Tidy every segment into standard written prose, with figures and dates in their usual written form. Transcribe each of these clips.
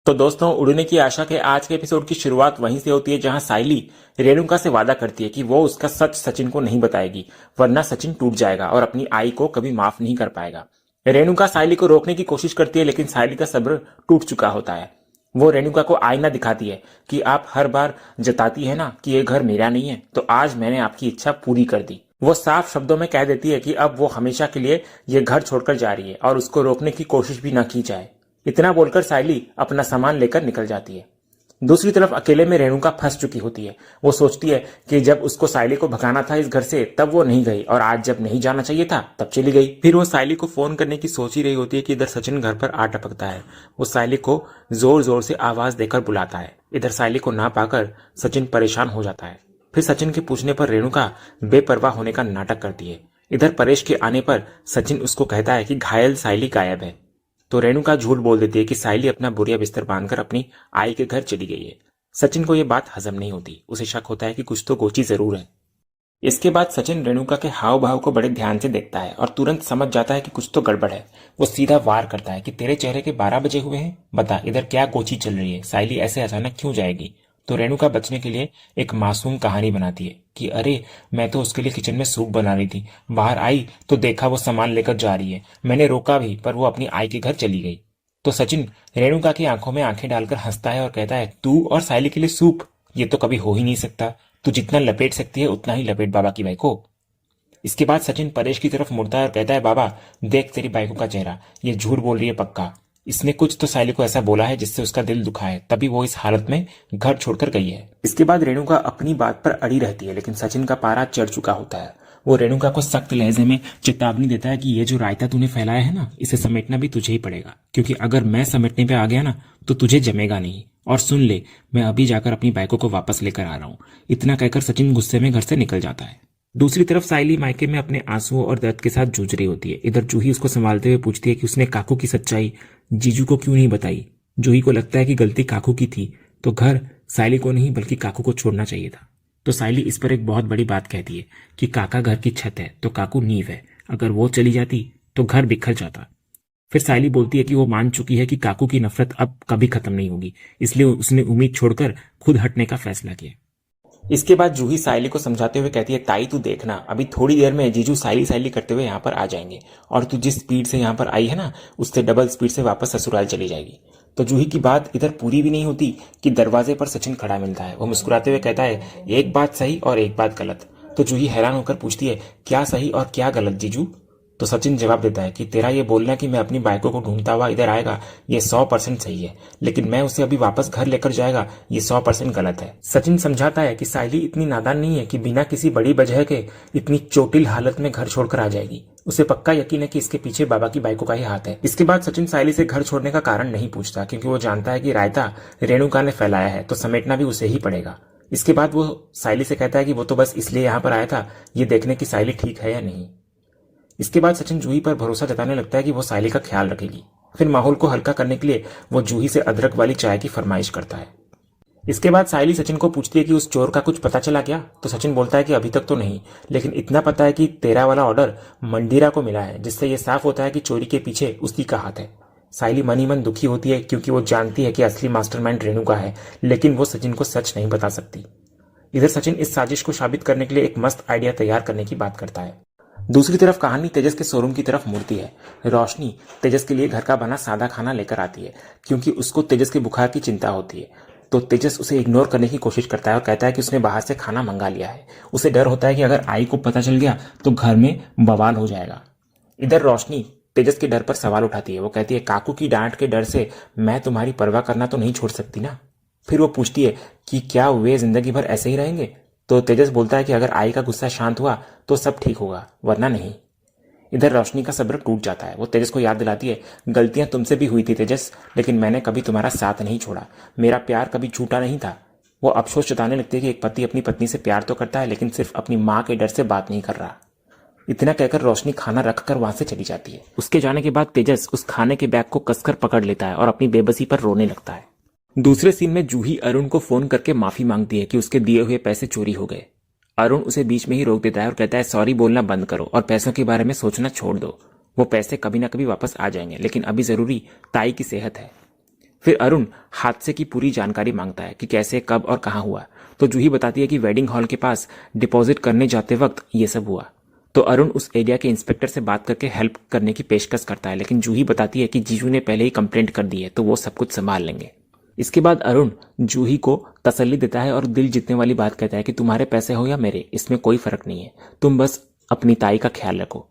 तो दोस्तों, उड़ने की आशा के आज के एपिसोड की शुरुआत वहीं से होती है जहां साइली रेणुका से वादा करती है कि वो उसका सच सचिन को नहीं बताएगी, वरना सचिन टूट जाएगा और अपनी आई को कभी माफ नहीं कर पाएगा। रेणुका साइली को रोकने की कोशिश करती है, लेकिन साइली का सब्र टूट चुका होता है। वो रेणुका को आईना दिखाती है कि आप हर बार जताती है ना कि ये घर मेरा नहीं है, तो आज मैंने आपकी इच्छा पूरी कर दी। वो साफ शब्दों में कह देती है कि अब वो हमेशा के लिए ये घर छोड़कर जा रही है और उसको रोकने की कोशिश भी न की जाए। इतना बोलकर साइली अपना सामान लेकर निकल जाती है। दूसरी तरफ अकेले में रेणुका फंस चुकी होती है। वो सोचती है कि जब उसको साइली को भगाना था इस घर से तब वो नहीं गई, और आज जब नहीं जाना चाहिए था तब चली गई। फिर वो साइली को फोन करने की सोच ही रही होती है कि इधर सचिन घर पर आ टपकता है। वो साइली को जोर जोर से आवाज देकर बुलाता है। इधर साइली को ना पाकर सचिन परेशान हो जाता है। फिर सचिन के पूछने पर रेणुका बेपरवाह होने का नाटक करती है। इधर परेश के आने पर सचिन उसको कहता है कि घायल साइली गायब है। तो रेणुका झूठ बोल देती है कि साइली अपना बोरिया बिस्तर बांधकर अपनी आई के घर चली गई है। सचिन को यह बात हजम नहीं होती। उसे शक होता है कि कुछ तो गोची जरूर है। इसके बाद सचिन रेणुका के हाव भाव को बड़े ध्यान से देखता है और तुरंत समझ जाता है कि कुछ तो गड़बड़ है। वो सीधा वार करता है कि तेरे चेहरे के 12 बजे हुए हैं, बता इधर क्या गोची चल रही है, साइली ऐसे अचानक क्यों जाएगी। तो रेणुका बचने के लिए एक मासूम कहानी बनाती है कि अरे मैं तो उसके लिए किचन में सूप बना रही थी, बाहर आई तो देखा वो सामान लेकर जा रही है, मैंने रोका भी पर वो अपनी आई के घर चली गई। तो सचिन रेणुका की आंखों में आंखें डालकर हंसता है और कहता है तू और साइली के लिए सूप, ये तो कभी हो ही नहीं सकता। तू जितना लपेट सकती है उतना ही लपेट बाबा की बाई को। इसके बाद सचिन परेश की तरफ मुड़ता है और कहता है बाबा देख तेरी बाइको का चेहरा, ये झूठ बोल रही है पक्का। इसने कुछ तो साइली को ऐसा बोला है जिससे उसका दिल दुखा है, तभी वो इस हालत में घर छोड़कर गई है। इसके बाद रेणुका अपनी बात पर अड़ी रहती है, लेकिन सचिन का पारा चढ़ चुका होता है। वो रेणुका को सख्त लहजे में चेतावनी देता है कि ये जो रायता तूने फैलाया है ना, इसे समेटना भी तुझे ही पड़ेगा, क्योंकि अगर मैं समेटने पे आ गया ना तो तुझे जमेगा नहीं। और सुन ले, मैं अभी जाकर अपनी बाइको को वापस लेकर आ रहा हूँ। इतना कहकर सचिन गुस्से में घर से निकल जाता है। दूसरी तरफ साइली मायके में अपने आंसुओं और दर्द के साथ जूझ रही होती है। इधर जूही उसको संभालते हुए पूछती है कि उसने काकू की सच्चाई जीजू को क्यों नहीं बताई। जूही को लगता है कि गलती काकू की थी, तो घर साइली को नहीं बल्कि काकू को छोड़ना चाहिए था। तो साइली इस पर एक बहुत बड़ी बात कहती है कि काका घर की छत है तो काकू नींव है, अगर वो चली जाती तो घर बिखर जाता। फिर साइली बोलती है कि वो मान चुकी है कि काकू की नफरत अब कभी खत्म नहीं होगी, इसलिए उसने उम्मीद छोड़कर खुद हटने का फैसला किया। इसके बाद जूही साइली को समझाते हुए कहती है ताई तू देखना, अभी थोड़ी देर में जीजू साइली साइली करते हुए यहाँ पर आ जाएंगे और तू जिस स्पीड से यहाँ पर आई है ना उससे डबल स्पीड से वापस ससुराल चली जाएगी। तो जूही की बात इधर पूरी भी नहीं होती कि दरवाजे पर सचिन खड़ा मिलता है। वो मुस्कुराते हुए कहता है एक बात सही और एक बात गलत। तो जूही हैरान होकर पूछती है क्या सही और क्या गलत जीजू। तो सचिन जवाब देता है कि तेरा ये बोलना कि मैं अपनी बाइको को ढूंढता हुआ इधर आएगा ये 100% सही है, लेकिन मैं उसे अभी वापस घर लेकर जाएगा ये 100% गलत है। सचिन समझाता है कि साइली इतनी नादान नहीं है कि बिना किसी बड़ी वजह के इतनी चोटिल हालत में घर छोड़कर आ जाएगी। उसे पक्का यकीन है कि इसके पीछे बाबा की बाइको का ही हाथ है। इसके बाद सचिन साइली से घर छोड़ने का कारण नहीं पूछता, क्योंकि वो जानता है कि रायता रेणुका ने फैलाया है तो समेटना भी उसे ही पड़ेगा। इसके बाद वो साइली से कहता है कि वो तो बस इसलिए यहाँ पर आया था ये देखने की साइली ठीक है या नहीं। इसके बाद सचिन जूही पर भरोसा जताने लगता है कि वो साइली का ख्याल रखेगी। फिर माहौल को हल्का करने के लिए वो जूही से अदरक वाली चाय की फरमाइश करता है। इसके बाद साइली सचिन को पूछती है कि उस चोर का कुछ पता चला क्या। तो सचिन बोलता है कि अभी तक तो नहीं, लेकिन इतना पता है कि तेरा वाला ऑर्डर मंडीरा को मिला है, जिससे यह साफ होता है कि चोरी के पीछे उसी का हाथ है। साइली मन ही मन दुखी होती है, क्योंकि वो जानती है कि असली मास्टरमाइंड रेणुका है, लेकिन वो सचिन को सच नहीं बता सकती। इधर सचिन इस साजिश को साबित करने के लिए एक मस्त आइडिया तैयार करने की बात करता है। दूसरी तरफ कहानी तेजस के शोरूम की तरफ मुड़ती है। रोशनी तेजस के लिए घर का बना सादा खाना लेकर आती है, क्योंकि उसको तेजस के बुखार की चिंता होती है। तो तेजस उसे इग्नोर करने की कोशिश करता है और कहता है कि उसने बाहर से खाना मंगा लिया है। उसे डर होता है कि अगर आई को पता चल गया तो घर में बवाल हो जाएगा। इधर रोशनी तेजस के डर पर सवाल उठाती है। वो कहती है काकू की डांट के डर से मैं तुम्हारी परवाह करना तो नहीं छोड़ सकती ना। फिर वो पूछती है कि क्या वे जिंदगी भर ऐसे ही रहेंगे। तो तेजस बोलता है कि अगर आई का गुस्सा शांत हुआ तो सब ठीक होगा, वरना नहीं। इधर रोशनी का सब्र टूट जाता है। वो तेजस को याद दिलाती है गलतियां तुमसे भी हुई थी तेजस, लेकिन मैंने कभी तुम्हारा साथ नहीं छोड़ा, मेरा प्यार कभी झूठा नहीं था। वो अफसोस जताने लगती है कि एक पति अपनी पत्नी से प्यार तो करता है, लेकिन सिर्फ अपनी माँ के डर से बात नहीं कर रहा। इतना कहकर रोशनी खाना रखकर वहां से चली जाती है। उसके जाने के बाद तेजस उस खाने के बैग को कसकर पकड़ लेता है और अपनी बेबसी पर रोने लगता है। दूसरे सीन में जूही अरुण को फोन करके माफी मांगती है कि उसके दिए हुए पैसे चोरी हो गए। अरुण उसे बीच में ही रोक देता है और कहता है सॉरी बोलना बंद करो और पैसों के बारे में सोचना छोड़ दो। वो पैसे कभी ना कभी वापस आ जाएंगे, लेकिन अभी जरूरी ताई की सेहत है। फिर अरुण हादसे की पूरी जानकारी मांगता है कि कैसे, कब और कहाँ हुआ। तो जूही बताती है कि वेडिंग हॉल के पास डिपॉजिट करने जाते वक्त ये सब हुआ। तो अरुण उस एरिया के इंस्पेक्टर से बात करके हेल्प करने की पेशकश करता है, लेकिन जूही बताती है कि जीजू ने पहले ही कंप्लेंट कर दी है, तो वो सब कुछ संभाल लेंगे। इसके बाद अरुण जूही को तसल्ली देता है और दिल जीतने वाली बात कहता है कि तुम्हारे पैसे हो या मेरे, इसमें कोई फर्क नहीं है, तुम बस अपनी ताई का ख्याल रखो।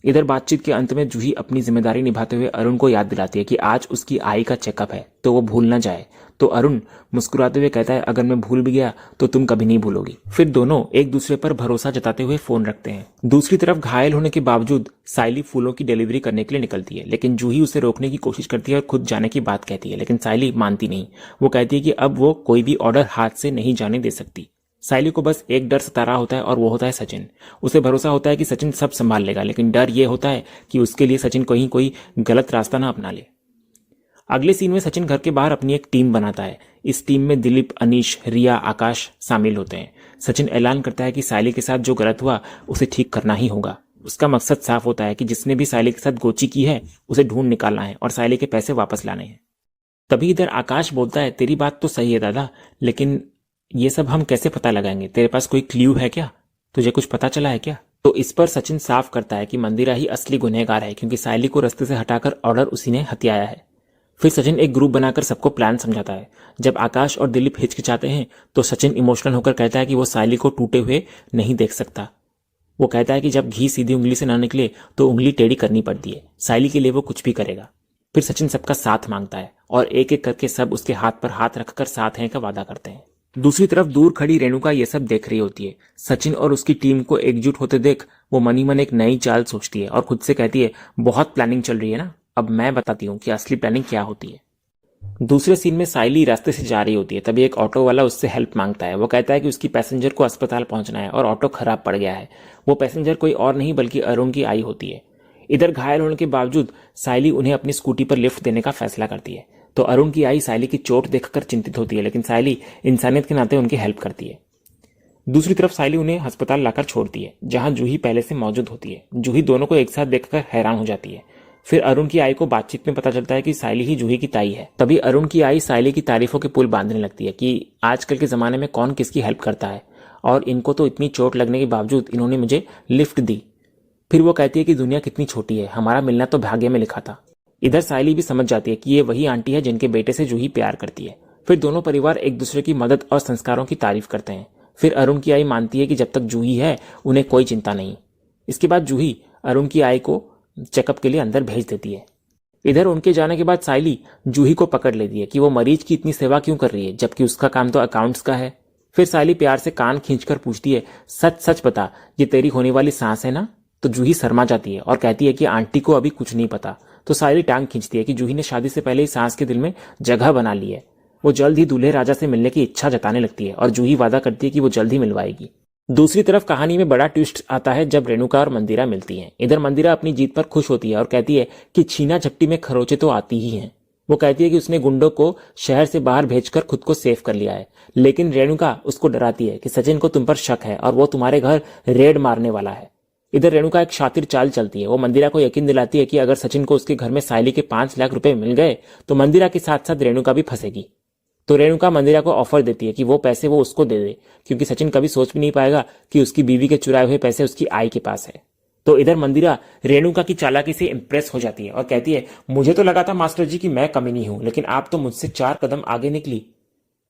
इधर बातचीत के अंत में जूही अपनी जिम्मेदारी निभाते हुए अरुण को याद दिलाती है कि आज उसकी आई का चेकअप है, तो वो भूल ना जाए। तो अरुण मुस्कुराते हुए कहता है, अगर मैं भूल भी गया तो तुम कभी नहीं भूलोगी। फिर दोनों एक दूसरे पर भरोसा जताते हुए फोन रखते हैं। दूसरी तरफ घायल होने के बावजूद साइली फूलों की डिलीवरी करने के लिए निकलती है, लेकिन जूही उसे रोकने की कोशिश करती है और खुद जाने की बात कहती है, लेकिन साइली मानती नहीं। वो कहती है कि अब वो कोई भी ऑर्डर हाथ से नहीं जाने दे सकती। साइली को बस एक डर सता रहा होता है और वो होता है सचिन। उसे भरोसा होता है कि सचिन सब संभाल लेगा, लेकिन डर ये होता है कि उसके लिए सचिन कहीं कोई गलत रास्ता ना अपना ले। अगले सीन में सचिन घर के बाहर अपनी एक टीम बनाता है। इस टीम में दिलीप, अनीश, रिया, आकाश शामिल होते हैं। सचिन ऐलान करता है कि साइली के साथ जो गलत हुआ उसे ठीक करना ही होगा। उसका मकसद साफ होता है कि जिसने भी साइली के साथ गोची की है उसे ढूंढ निकालना है और साइली के पैसे वापस लाने हैं। तभी इधर आकाश बोलता है, तेरी बात तो सही है दादा, लेकिन ये सब हम कैसे पता लगाएंगे? तेरे पास कोई क्ल्यू है क्या? तुझे कुछ पता चला है क्या? तो इस पर सचिन साफ करता है कि मंदिरा ही असली गुनहगार है, क्योंकि साइली को रास्ते से हटाकर ऑर्डर उसी ने हथियाया है। फिर सचिन एक ग्रुप बनाकर सबको प्लान समझाता है। जब आकाश और दिलीप हिचकिचाते हैं तो सचिन इमोशनल होकर कहता है कि वो साइली को टूटे हुए नहीं देख सकता। वो कहता है कि जब घी सीधी उंगली से ना निकले तो उंगली टेढ़ी करनी पड़ती है। साइली के लिए वो कुछ भी करेगा। फिर सचिन सबका साथ मांगता है और एक एक करके सब उसके हाथ पर हाथ रखकर साथ हैं का वादा करते हैं। दूसरी तरफ दूर खड़ी रेणुका ये सब देख रही होती है। सचिन और उसकी टीम को एकजुट होते देख वो मनी मन एक नई चाल सोचती है और खुद से कहती है, बहुत प्लानिंग चल रही है ना, अब मैं बताती हूँ कि असली प्लानिंग क्या होती है। दूसरे सीन में साइली रास्ते से जा रही होती है, तभी एक ऑटो वाला उससे हेल्प मांगता है। वो कहता है कि उसकी पैसेंजर को अस्पताल पहुंचना है और ऑटो खराब पड़ गया है। वो पैसेंजर कोई और नहीं बल्कि अरुण की आई होती है। इधर घायल होने के बावजूद साइली उन्हें अपनी स्कूटी पर लिफ्ट देने का फैसला करती है। तो अरुण की आई साइली की चोट देखकर चिंतित होती है, लेकिन साइली इंसानियत के नाते उनकी हेल्प करती है। दूसरी तरफ साइली उन्हें अस्पताल लाकर छोड़ती है, जहां जूही पहले से मौजूद होती है। जूही दोनों को एक साथ देखकर हैरान हो जाती है। फिर अरुण की आई को बातचीत में पता चलता है कि साइली ही जूही की ताई है। तभी अरुण की आई साइली की तारीफों के पुल बांधने लगती है कि आजकल के जमाने में कौन किसकी हेल्प करता है, और इनको तो इतनी चोट लगने के बावजूद इन्होंने मुझे लिफ्ट दी। फिर वो कहती है कि दुनिया कितनी छोटी है, हमारा मिलना तो भाग्य में लिखा था। इधर साइली भी समझ जाती है कि ये वही आंटी है जिनके बेटे से जूही प्यार करती है। फिर दोनों परिवार एक दूसरे की मदद और संस्कारों की तारीफ करते हैं। फिर अरुण की आई मानती है कि जब तक जूही है उन्हें कोई चिंता नहीं। इसके बाद जूही अरुण की आई को चेकअप के लिए अंदर भेज देती है। इधर उनके जाने के बाद साइली जूही को पकड़ लेती है कि वो मरीज की इतनी सेवा क्यों कर रही है, जबकि उसका काम तो अकाउंट्स का है। फिर साइली प्यार से कान खींचकर पूछती है, सच सच बता, ये तेरी होने वाली सांस है ना? तो जूही शर्मा जाती है और कहती है कि आंटी को अभी कुछ नहीं पता। तो साइली टांग खींचती है कि जूही ने शादी से पहले ही सांस के दिल में जगह बना ली है। वो जल्द ही दूल्हे राजा से मिलने की इच्छा जताने लगती है और जूही वादा करती है कि वो जल्द ही मिलवाएगी। दूसरी तरफ कहानी में बड़ा ट्विस्ट आता है जब रेणुका और मंदिरा मिलती हैं। इधर मंदिरा अपनी जीत पर खुश होती है और कहती है कि छीना झपटी में खरोचे तो आती ही हैं। वो कहती है कि उसने गुंडों को शहर से बाहर भेजकर खुद को सेफ कर लिया है, लेकिन रेणुका उसको डराती है कि सचिन को तुम पर शक है और वो तुम्हारे घर रेड मारने वाला है। इधर रेणुका एक शातिर चाल चलती है। वो मंदिरा को यकीन दिलाती है कि अगर सचिन को उसके घर में साइली के 5 लाख रुपए मिल गए तो मंदिरा के साथ साथ रेणुका भी फंसेगी। तो रेणुका मंदिरा को ऑफर देती है कि वो पैसे वो उसको दे दे, क्योंकि सचिन कभी सोच भी नहीं पाएगा कि उसकी बीवी के चुराए हुए पैसे उसकी आई के पास है। तो इधर मंदिरा रेणुका की चालाकी से इंप्रेस हो जाती है और कहती है, मुझे तो लगा था मास्टर जी कि मैं कमीनी हूं, लेकिन आप तो मुझसे 4 कदम आगे निकली।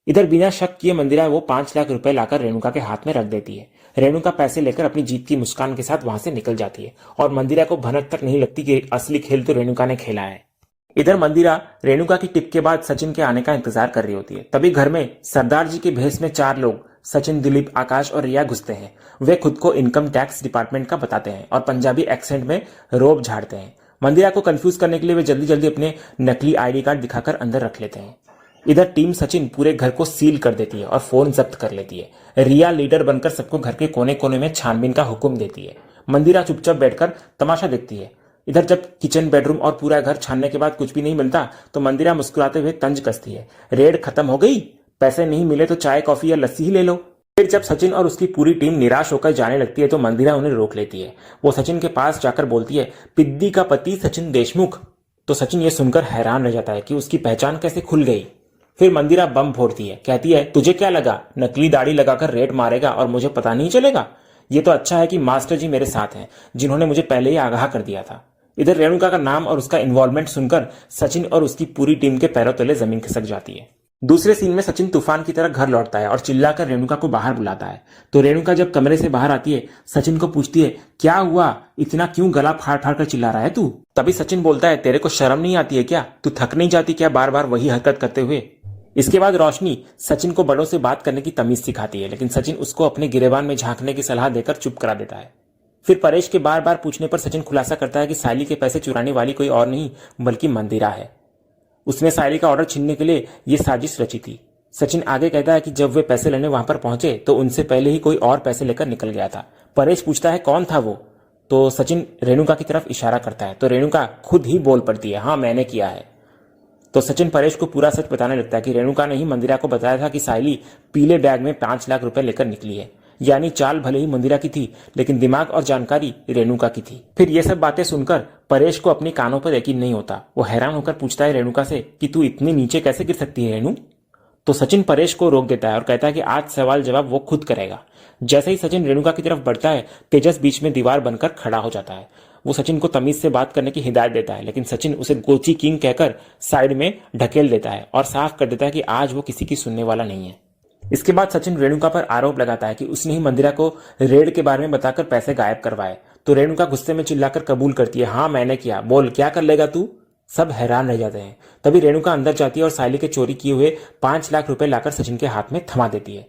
इधर बिना शक किए मंदिरा वो 5 लाख रुपए लाकर रेणुका के हाथ में रख देती है। रेणुका पैसे लेकर अपनी जीत की मुस्कान के साथ वहां से निकल जाती है और मंदिरा को भनक तक नहीं लगती कि असली खेल तो रेणुका ने खेला है। इधर मंदिरा रेणुका की टिप के बाद सचिन के आने का इंतजार कर रही होती है। तभी घर में सरदार जी के भेष में 4 लोग सचिन, दिलीप, आकाश और रिया घुसते हैं। वे खुद को इनकम टैक्स डिपार्टमेंट का बताते हैं और पंजाबी एक्सेंट में रोब झाड़ते हैं। मंदिरा को कंफ्यूज करने के लिए वे जल्दी जल्दी अपने नकली आईडी कार्ड दिखाकर अंदर रख लेते हैं। इधर टीम सचिन पूरे घर को सील कर देती है और फोन जब्त कर लेती है। रिया लीडर बनकर सबको घर के कोने कोने में छानबीन का हुक्म देती है। मंदिरा चुपचाप बैठकर तमाशा देखती है। इधर जब किचन, बेडरूम और पूरा घर छानने के बाद कुछ भी नहीं मिलता तो मंदिरा मुस्कुराते हुए तंज कसती है, रेड खत्म हो गई, पैसे नहीं मिले तो चाय, कॉफी या लस्सी ही ले लो। फिर जब सचिन और उसकी पूरी टीम निराश होकर जाने लगती है तो मंदिरा उन्हें रोक लेती है। वो सचिन के पास जाकर बोलती है, पिद्दी का पति सचिन देशमुख, तो सचिन ये सुनकर हैरान रह जाता है कि उसकी पहचान कैसे खुल गई। फिर मंदिरा बम फोड़ती है, कहती है तुझे क्या लगा नकली दाढ़ी लगाकर रेड मारेगा और मुझे पता नहीं चलेगा। ये तो अच्छा है कि मास्टर जी मेरे साथ हैं, जिन्होंने मुझे पहले ही आगाह कर दिया था। इधर रेणुका का नाम और उसका इन्वॉल्वमेंट सुनकर सचिन और उसकी पूरी टीम के पैरों तले जमीन खिसक जाती है। दूसरे सीन में सचिन तूफान की तरह घर लौटता है और चिल्लाकर रेणुका को बाहर बुलाता है। तो रेणुका जब कमरे से बाहर आती है, सचिन को पूछती है क्या हुआ, इतना क्यों गला फाड़ फाड़ कर चिल्ला रहा है तू। तभी सचिन बोलता है तेरे को शर्म नहीं आती है क्या, तू थक नहीं जाती क्या बार बार वही हरकत करते हुए। इसके बाद रोशनी सचिन को बड़ों से बात करने की तमीज सिखाती है, लेकिन सचिन उसको अपने गिरेबान में झांकने की सलाह देकर चुप करा देता है। फिर परेश के बार बार पूछने पर सचिन खुलासा करता है कि सायली के पैसे चुराने वाली कोई और नहीं बल्कि मंदिरा है। उसने सायली का ऑर्डर छीनने के लिए ये साजिश रची थी। सचिन आगे कहता है कि जब वे पैसे लेने वहां पर पहुंचे तो उनसे पहले ही कोई और पैसे लेकर निकल गया था। परेश पूछता है कौन था वो, तो सचिन रेणुका की तरफ इशारा करता है। तो रेणुका खुद ही बोल पड़ती है हाँ मैंने किया है। तो सचिन परेश को पूरा सच बताने लगता है कि रेणुका ने ही मंदिरा को बताया था कि सायली पीले बैग में 5 लाख रुपए लेकर निकली है। यानी चाल भले ही मंदिरा की थी, लेकिन दिमाग और जानकारी रेणुका की थी। फिर ये सब बातें सुनकर परेश को अपनी कानों पर यकीन नहीं होता। वो हैरान होकर पूछता है रेणुका से कि तू इतनी नीचे कैसे गिर सकती है रेणु। तो सचिन परेश को रोक देता है और कहता है कि आज सवाल जवाब वो खुद करेगा। जैसे ही सचिन रेणुका की तरफ बढ़ता है, तेजस बीच में दीवार बनकर खड़ा हो जाता है। वो सचिन को तमीज से बात करने की हिदायत देता है, लेकिन सचिन उसे गोची किंग कहकर साइड में ढकेल देता है और साफ कर देता है कि आज वो किसी की सुनने वाला नहीं है। इसके बाद सचिन रेणुका पर आरोप लगाता है कि उसने ही मंदिरा को रेड के बारे में बताकर पैसे गायब करवाए। तो रेणुका गुस्से में चिल्लाकर कबूल करती है हाँ मैंने किया, बोल क्या कर लेगा तू। सब हैरान रह जाते हैं। तभी रेणुका अंदर जाती है और सायली के चोरी किए हुए 5 लाख रुपए लाकर सचिन के हाथ में थमा देती है।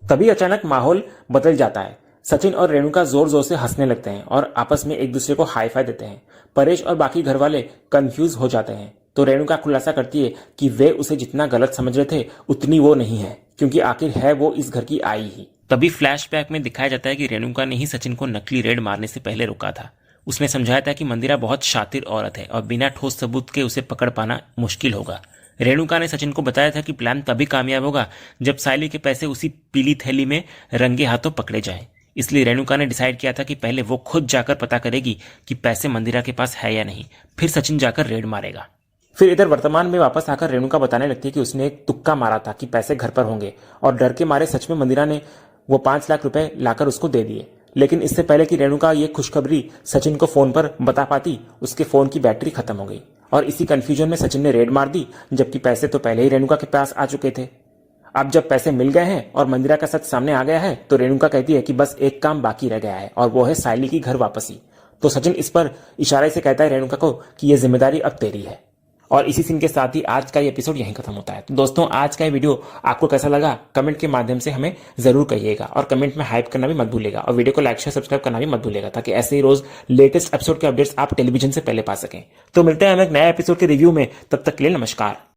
तभी अचानक माहौल बदल जाता है। सचिन और रेणुका जोर जोर से हंसने लगते हैं और आपस में एक दूसरे को हाई फाई देते हैं। परेश और बाकी घर वाले कंफ्यूज हो जाते हैं। तो रेणुका खुलासा करती है कि वे उसे जितना गलत समझ रहे थे उतनी वो नहीं है, क्योंकि आखिर है वो इस घर की आई ही। तभी फ्लैशबैक में दिखाया जाता है कि रेणुका ने ही सचिन को नकली रेड मारने से पहले रोका था। उसने समझाया था कि मंदिरा बहुत शातिर औरत है और बिना ठोस सबूत के उसे पकड़ पाना मुश्किल होगा। रेणुका ने सचिन को बताया था कि प्लान तभी कामयाब होगा जब सायली के पैसे उसी पीली थैली में रंगे हाथों पकड़े जाएं। इसलिए रेणुका ने डिसाइड किया था कि पहले वो खुद जाकर पता करेगी कि पैसे मंदिरा के पास है या नहीं, फिर सचिन जाकर रेड मारेगा। फिर इधर वर्तमान में वापस आकर रेणुका बताने लगती है कि उसने एक तुक्का मारा था कि पैसे घर पर होंगे और डर के मारे सच में मंदिरा ने वो 5 लाख रुपए लाकर उसको दे दिए। लेकिन इससे पहले कि रेणुका ये खुशखबरी सचिन को फोन पर बता पाती, उसके फोन की बैटरी खत्म हो गई और इसी कंफ्यूजन में सचिन ने रेड मार दी, जबकि पैसे तो पहले ही रेणुका के पास आ चुके थे। अब जब पैसे मिल गए हैं और मंदिरा का सच सामने आ गया है, तो रेणुका कहती है कि बस एक काम बाकी रह गया है और वो है सायली की घर वापसी। तो सचिन इस पर इशारे से कहता है रेणुका को कि ये जिम्मेदारी अब तेरी है। और इसी सीन के साथ ही आज का ये एपिसोड यहीं खत्म होता है। तो दोस्तों आज का ये वीडियो आपको कैसा लगा कमेंट के माध्यम से हमें जरूर कहिएगा और कमेंट में हाइप करना भी मत भूलिएगा और वीडियो को लाइक शेयर सब्सक्राइब करना भी मत भूलिएगा, ताकि ऐसे ही रोज लेटेस्ट एपिसोड के अपडेट्स आप टेलीविजन से पहले पा सकें। तो मिलते हैं हम एक नया एपिसोड के रिव्यू में, तब तक के लिए नमस्कार।